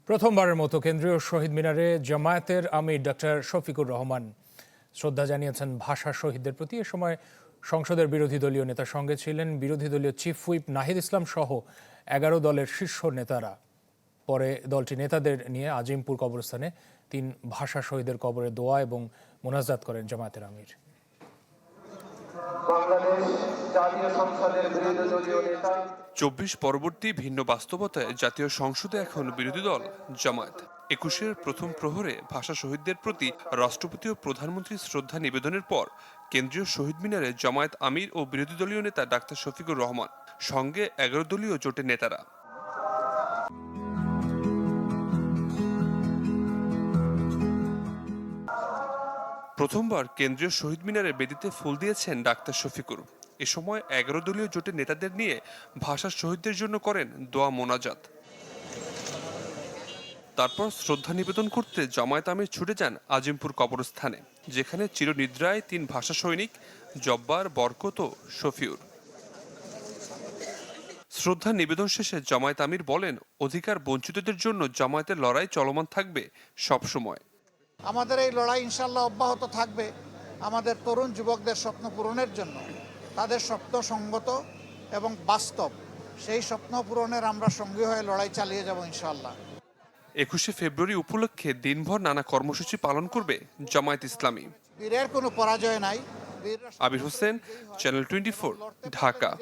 প্রথমবারের মতো কেন্দ্রীয় শহীদ মিনারে জামায়াতের আমির ডক্টর শফিকুর রহমান শ্রদ্ধা জানিয়েছেন ভাষা শহীদদের প্রতি। এ সময় সংসদের বিরোধী দলীয় নেতার সঙ্গে ছিলেন বিরোধী দলীয় চিফ হুইপ নাহিদ ইসলাম সহ ১১ দলের শীর্ষ নেতারা। পরে দলটি নেতাদের নিয়ে আজিমপুর কবরস্থানে ৩ ভাষা শহীদের কবরে দোয়া এবং মোনাজাত করেন জামায়াতের আমির। বাংলাদেশ জাতীয় সংসদের বিরোধী দলীয় নেতা ২৪ পরবর্তী ভিন্ন বাস্তবতায় জাতীয় সংসদে এখন বিরোধী দল জামায়াত। ২১-এর প্রথম প্রহরে ভাষা শহীদদের প্রতি রাষ্ট্রপতি ও প্রধানমন্ত্রীর শ্রদ্ধা নিবেদনের পর কেন্দ্রীয় শহীদ মিনারে জামায়াত আমির ও বিরোধী দলীয় নেতা ডাক্তার শফিকুর রহমান সঙ্গে ১১ দলীয় জোটের নেতারা। প্রথমবার কেন্দ্রীয় শহীদ মিনারে বেদিতে ফুল দিয়েছেন ডাক্তার শফিকুর। এ সময় ১১ দলীয় জোটের নেতাদের নিয়ে ভাষা শহীদদের জন্য করেন দোয়া মোনাজাত। তারপর শ্রদ্ধা নিবেদন করতে জামায়াত আমির ছুটে যান আজিমপুর কবরস্থানে, যেখানে চিরনিদ্রায় ৩ ভাষা সৈনিক জব্বার, বরকত ও শফিউর। শ্রদ্ধা নিবেদন শেষে জামায়াত আমির বলেন, অধিকার বঞ্চিতদের জন্য জামায়াতের লড়াই চলমান থাকবে সবসময়। আমাদের এই লড়াই ইনশাল্লাহ অব্যাহত থাকবে আমাদের তরুণ যুবকদের স্বপ্ন পূরণের জন্য। তাদের স্বপ্ন সঙ্গত এবং বাস্তব, সেই স্বপ্ন পূরণের আমরা সঙ্গী হয়ে লড়াই চালিয়ে যাব ইনশাল্লাহ। ২১শে ফেব্রুয়ারি উপলক্ষে দিনভর নানা কর্মসূচি পালন করবে জামায়াত ইসলামী। বীরের কোনো পরাজয় নাই। আবির হোসেন, চ্যানেল 24, ঢাকা।